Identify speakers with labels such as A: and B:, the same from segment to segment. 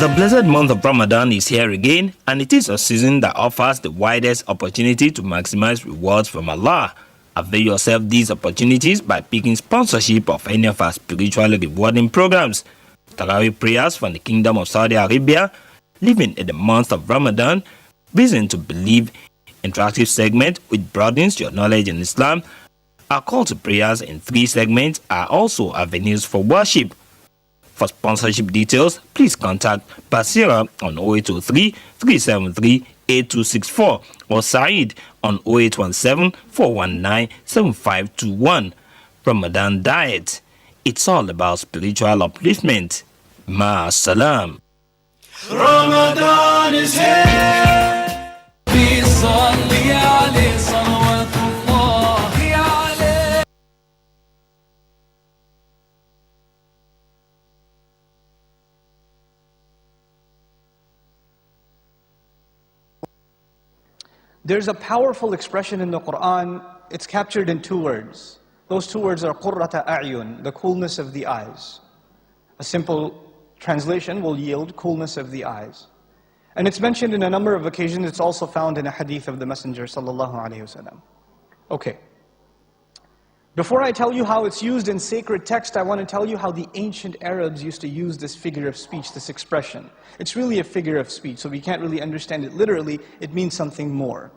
A: The blessed month of Ramadan is here again, and it is a season that offers the widest opportunity to maximize rewards from Allah. Avail yourself these opportunities by picking sponsorship of any of our spiritually rewarding programs. Tarawih prayers from the Kingdom of Saudi Arabia, living in the month of Ramadan, reason to believe, interactive segment which broadens your knowledge in Islam. Our call to prayers in 3 segments are also avenues for worship. For sponsorship details, please contact Basira on 0803 373 8264 or Saeed on 0817 419 7521. Ramadan Diet. It's all about spiritual upliftment. Ma salam.
B: Ramadan is here.
C: There's a powerful expression in the Quran. It's captured in 2 words. Those 2 words are qurrata a'yun, the coolness of the eyes. A simple translation will yield coolness of the eyes. And it's mentioned in a number of occasions. It's also found in a hadith of the Messenger sallallahu alaihi wasallam. Okay. Before I tell you how it's used in sacred text, I want to tell you how the ancient Arabs used to use this figure of speech, this expression. It's really a figure of speech, so we can't really understand it literally. It means something more.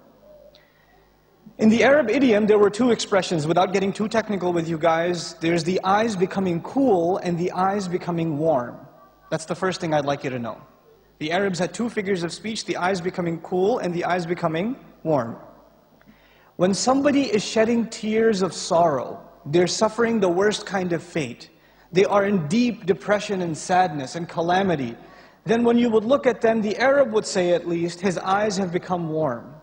C: In the Arab idiom, there were 2 expressions. Without getting too technical with you guys, there's the eyes becoming cool and the eyes becoming warm. That's the first thing I'd like you to know. The Arabs had 2 figures of speech, the eyes becoming cool and the eyes becoming warm. When somebody is shedding tears of sorrow, they're suffering the worst kind of fate. They are in deep depression and sadness and calamity. Then when you would look at them, the Arab would say at least, his eyes have become warm.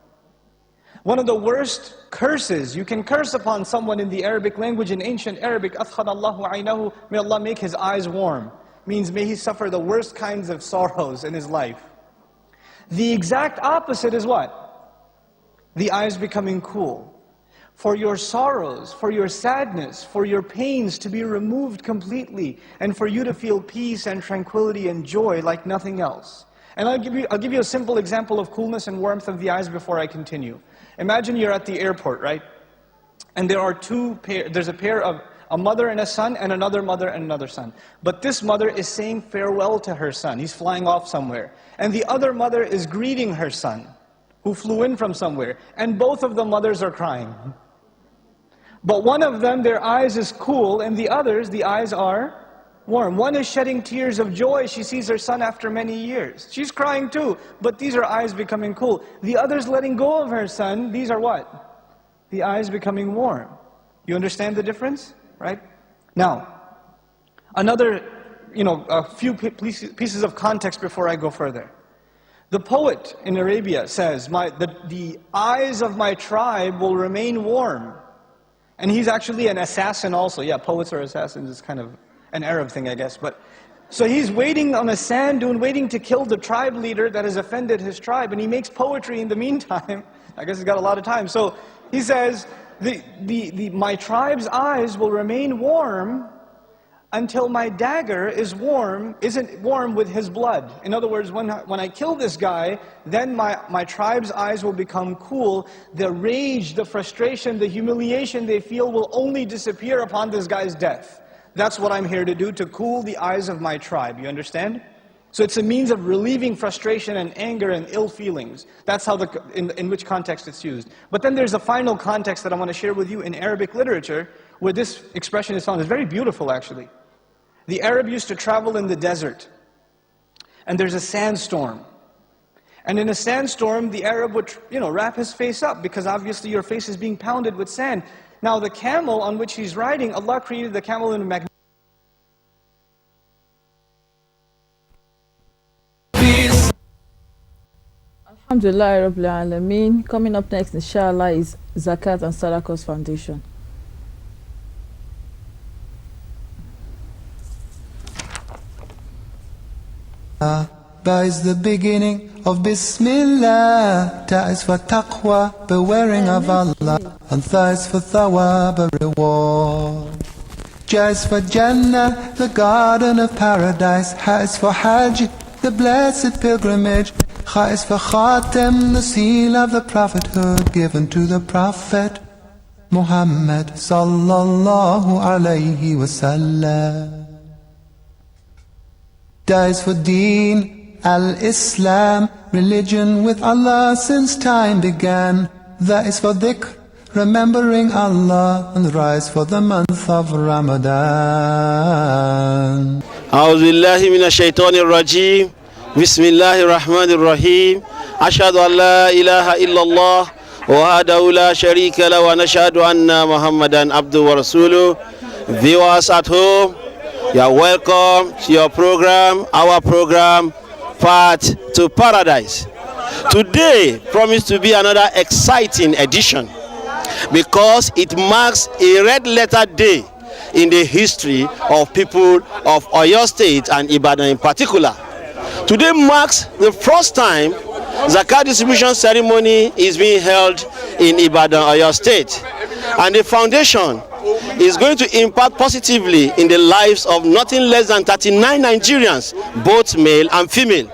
C: One of the worst curses, you can curse upon someone in the Arabic language, in ancient Arabic, أَثْخَنَ اللَّهُ عَيْنَهُ, may Allah make his eyes warm. Means may he suffer the worst kinds of sorrows in his life. The exact opposite is what? The eyes becoming cool. For your sorrows, for your sadness, for your pains to be removed completely, and for you to feel peace and tranquility and joy like nothing else. And I'll give you a simple example of coolness and warmth of the eyes before I continue. Imagine you're at the airport, right? And there are there's a pair of a mother and a son, and another mother and another son. But this mother is saying farewell to her son. He's flying off somewhere. And the other mother is greeting her son, who flew in from somewhere. And both of the mothers are crying. But one of them, their eyes is cool, and the others, the eyes are warm. One is shedding tears of joy. She sees her son after many years. She's crying too, but these are eyes becoming cool. The other's letting go of her son. These are what? The eyes becoming warm. You understand the difference? Right? Now, another, a few pieces of context before I go further. The poet in Arabia says, the eyes of my tribe will remain warm. And he's actually an assassin also. Yeah, poets are assassins. It's kind of an Arab thing, I guess. So he's waiting on a sand dune, waiting to kill the tribe leader that has offended his tribe. And he makes poetry in the meantime. I guess he's got a lot of time. So he says, my tribe's eyes will remain warm until my dagger isn't warm with his blood. In other words, when I kill this guy, then my tribe's eyes will become cool. The rage, the frustration, the humiliation they feel will only disappear upon this guy's death. That's what I'm here to do, to cool the eyes of my tribe. You understand? So it's a means of relieving frustration and anger and ill feelings. That's how in which context it's used. But then there's a final context that I want to share with you in Arabic literature, where this expression is found. It's very beautiful, actually. The Arab used to travel in the desert, and there's a sandstorm. And in a sandstorm, the Arab would, wrap his face up, because obviously your face is being pounded with sand. Now the camel on which he's riding, Allah created the camel in a magnificent.
D: Alhamdulillah Rabbil Alameen. Coming up next, inshallah, is Zakat and Sadaqat Foundation.
E: That is the beginning of Bismillah. That is for taqwa, bewaring of Allah. And that is for thawab, a reward. J is for Jannah, the garden of paradise. Ha is for Hajj, the blessed pilgrimage. Khais for Khatem, the seal of the prophethood given to the prophet Muhammad sallallahu alayhi wasallam. Dies for Deen al-Islam, religion with Allah since time began. That is for dhikr, remembering Allah, and rise for the month of Ramadan.
B: أعوذ بالله من الشيطان الرجيم بسم الله الرحمن الرحيم أشهد أن لا إله إلا الله وحده لا شريك له ونشهد أن محمدا عبده ورسوله. Viewers at home, you are welcome to your program, our program, Path to Paradise. Today promised to be another exciting edition because it marks a red letter day in the history of people of Oyo State and Ibadan in particular. Today marks the first time Zakat distribution ceremony is being held in Ibadan, Oyo State, and the foundation is going to impact positively in the lives of nothing less than 39 Nigerians, both male and female.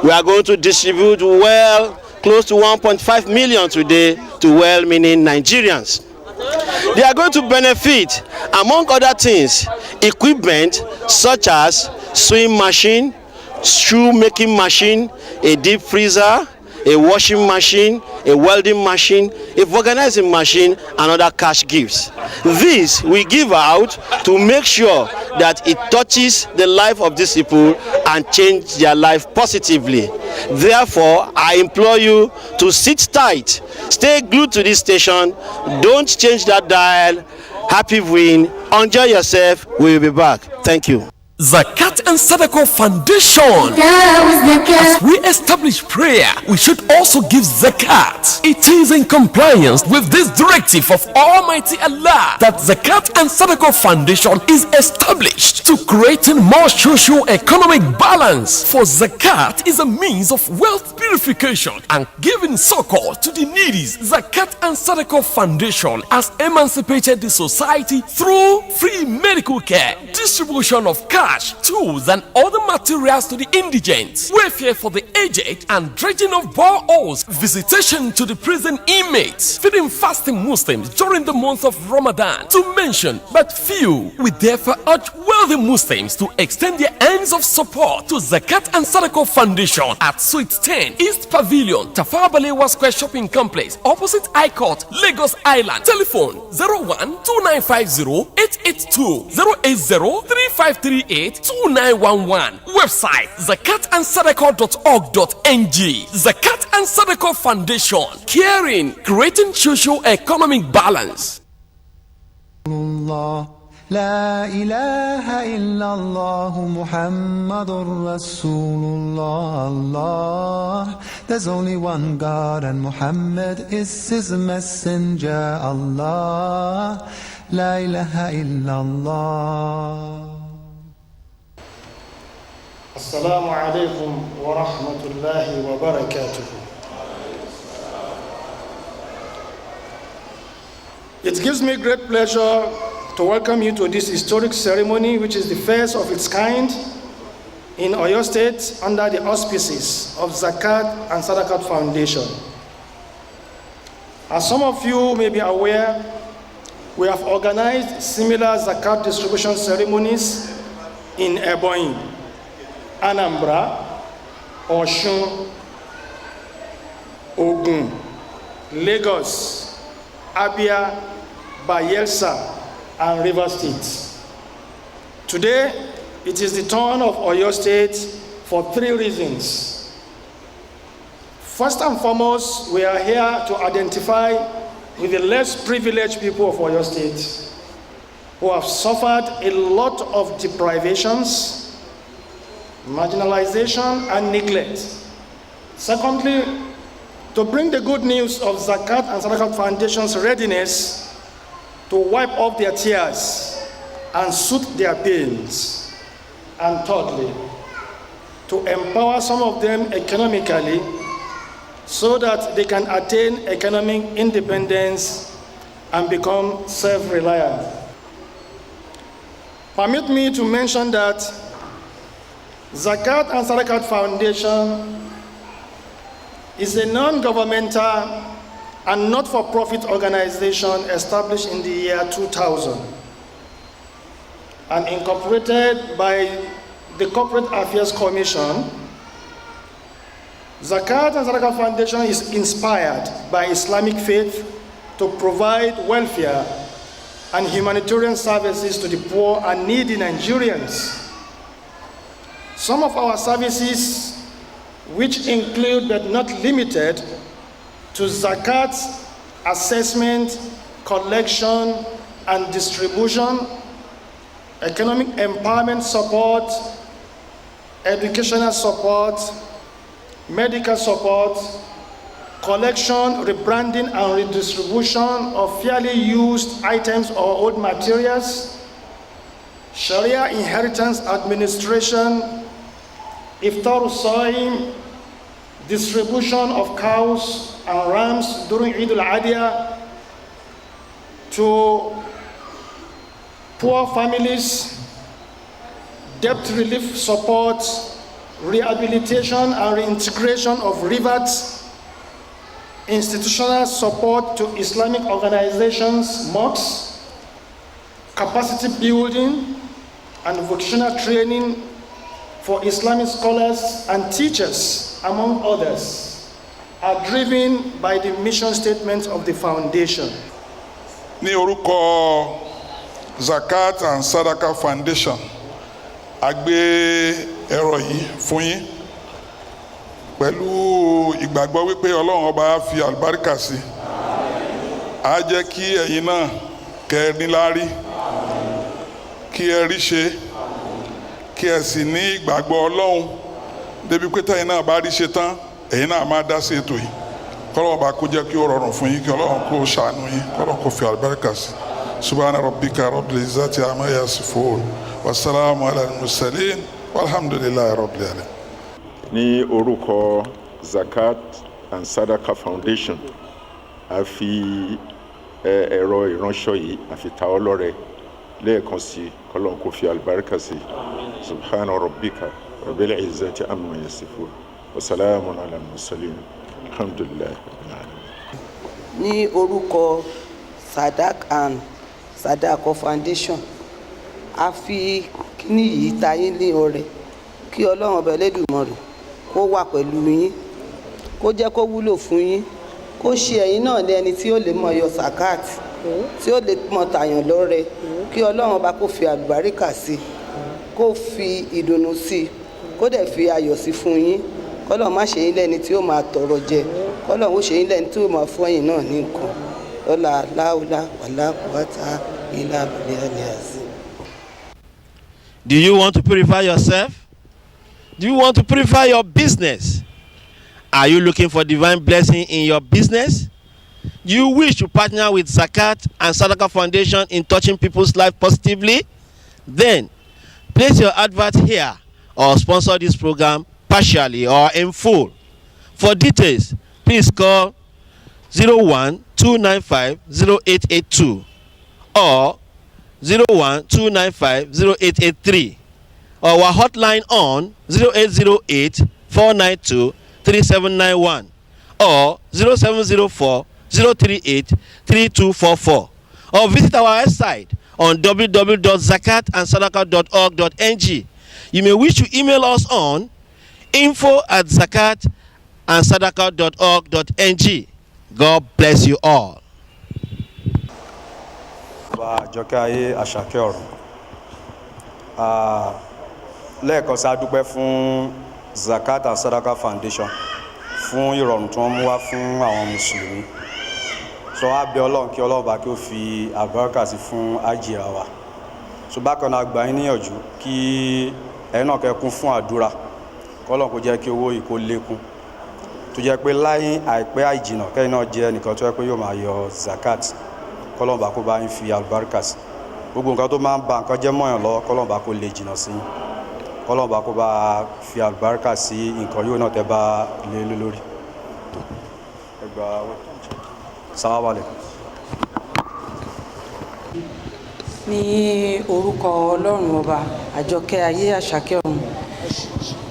B: We are going to distribute close to 1.5 million today to well-meaning Nigerians. They are going to benefit, among other things, equipment such as sewing machine, shoe making machine, a deep freezer, a washing machine, a welding machine, a vulcanizing machine, and other cash gifts. This we give out to make sure that it touches the life of these people and change their life positively. Therefore, I implore you to sit tight, stay glued to this station, don't change that dial. Happy viewing, enjoy yourself, we will be back. Thank you.
F: Zakat and Sadaqat Foundation. As we establish prayer, we should also give zakat. It is in compliance with this directive of Almighty Allah that Zakat and Sadaqat Foundation is established to creating more socio-economic balance. For zakat is a means of wealth purification and giving succor to the needy. Zakat and Sadaqat Foundation has emancipated the society through free medical care, distribution of cash, tools and other materials to the indigent, welfare for the aged and dredging of boreholes, visitation to the prison inmates, feeding fasting Muslims during the month of Ramadan, to mention but few. We therefore urge wealthy Muslims to extend their hands of support to Zakat and Sadaqat Foundation at Suite 10 East Pavilion, Tafawa Balewa Square Shopping Complex, opposite High Court, Lagos Island. Telephone 01-2950-882 080-3538 2911. Website zakatandsadaqat.org.ng. Zakat and Sadaqat Foundation, caring, creating socio-economic balance.
E: La ilaha illallah Muhammadur Rasulullah. Allah. There's only one God and Muhammad is his messenger. Allah. La ilaha illallah.
G: Assalamu alaikum wa rahmatullahi wa barakatuh. It gives me great pleasure to welcome you to this historic ceremony, which is the first of its kind in Oyo State under the auspices of Zakat and Sadaqat Foundation. As some of you may be aware, we have organized similar Zakat distribution ceremonies in Ebonyi, Anambra, Osun, Ogun, Lagos, Abia, Bayelsa, and Rivers States. Today, it is the turn of Oyo State for three reasons. First and foremost, we are here to identify with the less privileged people of Oyo State who have suffered a lot of deprivations, marginalization, and neglect. Secondly, to bring the good news of Zakat and Sadaqat Foundation's readiness to wipe off their tears and soothe their pains. And thirdly, to empower some of them economically so that they can attain economic independence and become self-reliant. Permit me to mention that Zakat and Sadaqat Foundation is a non-governmental and not-for-profit organization established in the year 2000 and incorporated by the Corporate Affairs Commission. Zakat and Sadaqat Foundation is inspired by Islamic faith to provide welfare and humanitarian services to the poor and needy Nigerians. Some of our services, which include but not limited to zakat assessment, collection, and distribution, economic empowerment support, educational support, medical support, collection, rebranding, and redistribution of fairly used items or old materials, Sharia inheritance administration, Iftar Saim, distribution of cows and rams during Eid al-Adha to poor families, debt relief support, rehabilitation and reintegration of reverts, institutional support to Islamic organizations, mosques, capacity building and vocational training for Islamic scholars and teachers, among others, are driven by the mission statement of the foundation.
H: Ní orúkọ Zakat and Sadaqat Foundation, a gbé ẹ̀rọ yìí fún yín pẹ̀lú ìgbàgbọ́ wípé Ọlọ́run ọba fi àlùbáríkà sí. Á jẹ́ kí ẹ̀yin náà kẹ́ ẹ níláárí, kí ẹ rí ṣe, kí ẹ sì ní ìgbàgbọ́ Ọlọ́run débi pé tẹ́yin náà bá rí ṣe tán ẹ̀yin náà máa dá sí ètò yìí. Kọ́lọ́run bá kó jẹ́ kí ó rọrùn fún yín, kí Ọlọ́run kó ṣàánú yín, kọ́lọ́run kó fi àlùbáríkà sí. Subhana rabbika rabbil izzati amma yasifun wa salamun ala al-mursalin walhamdulillahi rabbil alamin.
I: Ní orúkọ Zakat and Sadaqat Foundation, a fi ẹ̀rọ ìránṣọ́ yìí a fi ta ọlọ́rẹ lẹ́ẹ̀kan sí, kọ́lọ́run kó fi àlùbáríkà sí. Subhana rabbika rabbil izzati amma yasifun wa salamun ala al-mursalin alhamdulillahi rabbil alamin.
J: Ní orúkọ Zakat and Sadaqat Foundation, a fi kíní yìí ta yín ní ọrẹ kí Ọlọ́run ọba Ẹlẹ́dùmarè kó wà pẹ̀lú yín, kó jẹ́ kó wúlò fún yín, kó ṣe ẹ̀yin náà ní ẹni tí ó lè mọ yọ zakat, tí ó lè mọ tàyàn lọ́rẹ, kí Ọlọ́run ọba kó fi àlùbáríkà sí, kó fi ìdùnnú sí, kó dẹ̀ fi ayọ̀ sí fún yín. Kọ́lọ́run má ṣe yín lẹ́ni tí ó máa tọrọ jẹ, kọ́lọ́run ó ṣe yín lẹ́ni tí ó máa fún ẹ̀yin náà ní nǹkan. Lọ́la láúlá wàlá quwwata illa billahil azim.
B: Do you want to purify yourself? Do you want to purify your business? Are you looking for divine blessing in your business? Do you wish to partner with Zakat and Sadaqat Foundation in touching people's life positively? Then place your advert here or sponsor this program partially or in full. For details, please call 01-295-0882 or 01-295-0883 or our hotline on 0808-492-3791 or 0704-038-3244 or visit our website on www.zakatandsadaqat.org.ng. You may wish to email us on info@zakatandsadaqat.org.ng. God bless you all.
K: Àjọkẹ́ ayé àṣàkẹ́ ọ̀run. Lẹ́ẹ̀kan sí a dúpẹ́ fún Zakat and Sadaqat Foundation fún ìrọ̀rùn tí wọ́n mú wá fún àwọn mùsùlùmí. So a bẹ̀ Ọlọ́run kí Ọlọ́run bá kí ó fi àbáràkà sí fún àjìrà wa. So bákan náà gbà yín níyànjú kí ẹ̀yin náà kẹ́ kún fún àdúrà. Kọ́lọ́run kó jẹ́ kí owó yìí kó lékún. Tó jẹ́ pé láyé àìpẹ́ àìjìnà kẹ́yin náà jẹ́ ẹnìkan tó jẹ́ pé yóò máa yọ zakat. Kọ́lọ́run bá kó bá yín fi àlùbáríkà sí. Gbogbo nǹkan tó máa ń ba nǹkan jẹ́ mọ́yàn lọ́wọ́ kọ́lọ́run bá kó lè jìnà sí. Kọ́lọ́run bá kó bá fi àlùbáríkà sí nǹkan yóò náà tẹ́ bá lé lórí. Assalamu alaikum.
J: Ní orúkọ Ọlọ́run ọba Àjọkẹ́ ayé àṣàkẹ́ ọ̀run,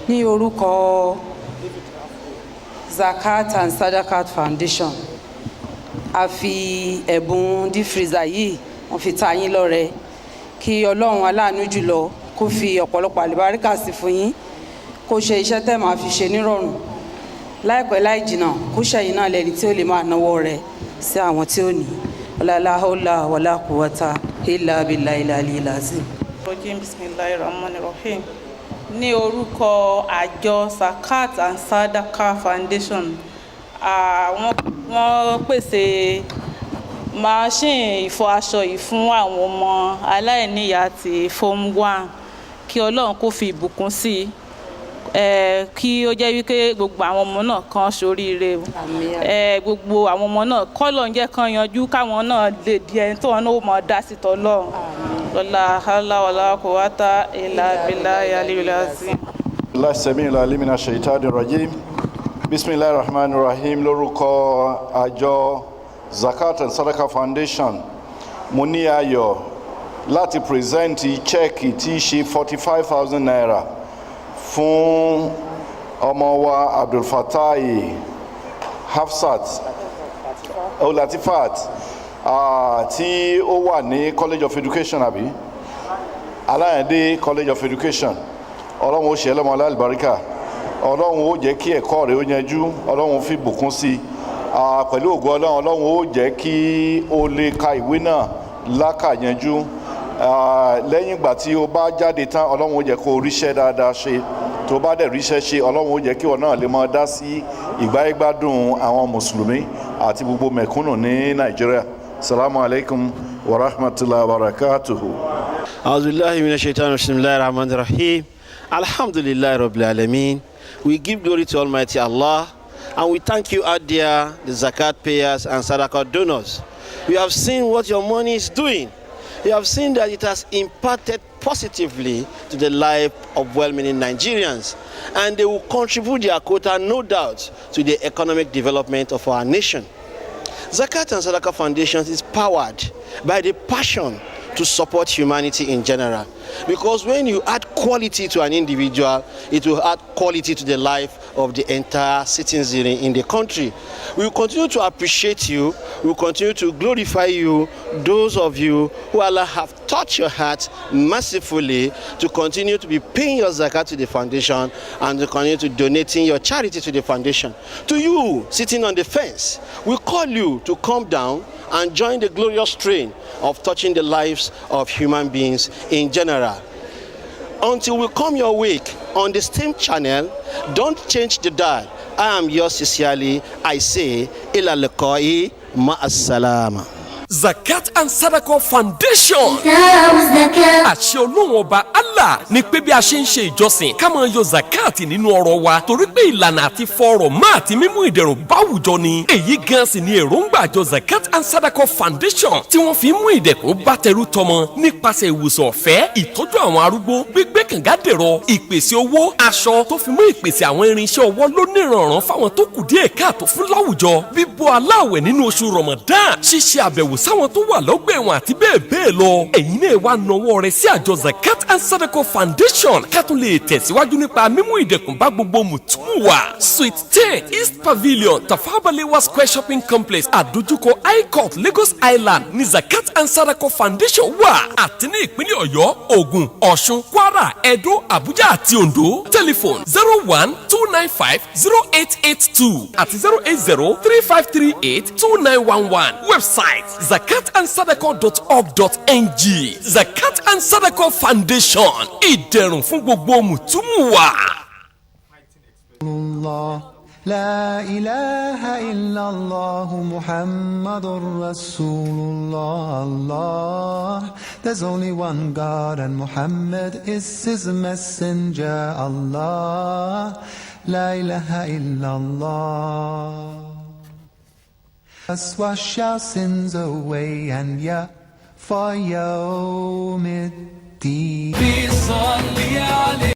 J: ní orúkọ Zakat and Sadaqat Foundation a fi ẹ̀bùn deep freezer yìí wọ́n fi ta yín lọ́rẹ kí Ọlọ́run aláàánú jùlọ kó fi ọ̀pọ̀lọpọ̀ àlùbáríkà sí fún yín kó ṣe iṣẹ́ tẹ́ máa fi ṣe nírọ̀rùn láìpẹ́ láì jìnnà kó ṣẹ̀yìn náà lẹ́ni tí ó lè máa náwó rẹ̀ sí àwọn tí ó ní la hawla wala quwwata illa billahil aliyyil azim.
L: Bismillahirrahmanirrahim. Ní orúkọ àjọ Zakat and Sadaqat Foundation wọ́n pèsè machine ìfọ aṣọ yìí fún àwọn ọmọ aláìníyàá ti form 1 kí Ọlọ́run kó fi ìbùkún sí kí ó jẹ́ wípé gbogbo àwọn ọmọ náà kan ṣoríire gbogbo àwọn ọmọ náà kọ́lọ̀ ń jẹ́ kan yanjú káwọn náà lè di ẹni tó wọn náà mọ̀ dá sí tọ́lọ́run lọ́la hálàwàlá kò wá tá ilà bílá yálìlá sí.
M: lásìmí ìlàlí mi náà ṣe ìtàdé rajim bismillahir rahmanir rahim lórúkọ àjọ Zakat and Sadaqat Foundation mo ní ayọ̀ láti pírẹsẹ̀ntì chẹ́ẹ̀kì tí í ṣe 45,000 naira fún ọmọ wa Abdulfatai Hafsat Latifat tí ó wà ní College of Education àbí Aláyẹ̀dé College of Education. Ọlọ́run ó ṣe ẹlẹ́mọ̀ aláàlùbáríkà, Ọlọ́run ó jẹ́ kí ẹ̀kọ́ rẹ̀ ó yanjú, Ọlọ́run fi bùkún sí pẹ̀lú ògo Ọlọ́run ó jẹ́ kí o lè ka ìwé náà lákàyanjú. Lẹ́yìn ìgbà tí o bá jáde tán Ọlọ́run ó jẹ́ kó o ríṣẹ́ dáadáa ṣe, tó bá dẹ̀ ríṣẹ́ ṣe Ọlọ́run ó jẹ́ kí ọ náà lè máa dá sí ìgbáyégbádùn àwọn mùsùlùmí àti gbogbo mẹ̀kúnnù ní Nàìjíríà. Assalamu alaikum wa rahmatullahi wa barakatuhu.
B: Auzubillahi minash shaitanir rajim. Bismillahir rahmanir rahim. Alhamdulillahi rabbil alamin. We give glory to Almighty Allah and we thank you out there, the zakat payers and sadaqah donors. We have seen what your money is doing. You have seen that it has impacted positively to the life of well-meaning Nigerians, and they will contribute their quota, no doubt, to the economic development of our nation. Zakat and Sadaqat Foundation is powered by the passion to support humanity in general, because when you add quality to an individual, it will add quality to the life of the entire citizen in the country. We will continue to appreciate you, we will continue to glorify you, those of you who Allah have touched your heart mercifully to continue to be paying your zakat to the foundation and to continue to donating your charity to the foundation. To you sitting on the fence, we call you to come down and join the glorious train of touching the lives of human beings in general. Until we come your wake on the same channel, don't change the dial. I am yours sincerely. I say, ila liqa'i ma'as-salama.
F: Zakat and Sadaqat Foundation. Àṣẹ Ọlọ́run ọba Allah ní pé bí a ṣe ń ṣe ìjọsìn ká máa yọ zakat nínú ọrọ̀ wa torí pé ìlànà àti fọrọ̀ má àti mímú ìdẹ̀rùn báwùjọ ni. Èyí gan sì ni èròǹgbà àjọ Zakat and Sadaqat Foundation tí wọ́n fi mú ìdẹ̀kùn bá tẹrú tọmọ nípasẹ̀ ìwòsàn ọ̀fẹ́, ìtọ́jú àwọn arúgbó, gbígbé kànga dẹ̀rọ, ìpèsè owó, aṣọ tó fi mú ìpèsè àwọn irinṣẹ́ ọwọ́ lóníranran fáwọn tó kù díẹ̀ káàtó fún láwùjọ, bíbọ́ aláwẹ̀ nínú oṣù Ramadan, ṣíṣe àbẹ̀wò sáwọn tó wà lọ́gbà ẹ̀wọ̀n àti bẹ́ẹ̀ bẹ́ẹ̀ lọ. Ẹ̀yin náà wá nawọ́ rẹ̀ sí àjọ Zakat and Sadaqat Foundation ká tún lè tẹ̀síwájú nípa mímú ìdẹ̀kùn bá gbogbo mùtúmù wa. Suite 10 East Pavilion Tafabalewa Square Shopping Complex àdójúkọ High Court Lagos Island ní Zakat and Sadaqat Foundation wà àti ní ìpínlẹ̀ Ọ̀yọ́, Ògùn, Ọ̀ṣun, Kwara, Ẹdó, Àbújá àti Oǹdó. Telephone 01-295-0882 àti 080-3538-2911. Website zakatandsadaqat.org.ng. Zakat and Sadaqat Foundation, ìdẹ̀rùn fún gbogbo mùtúmù wa.
E: La ilaha illallah Muhammadur Rasulullah. Allah, there's only one God and Muhammad is his messenger. Allah, la ilaha illallah. Let's wash our sins away and yeah, for yawmiddin.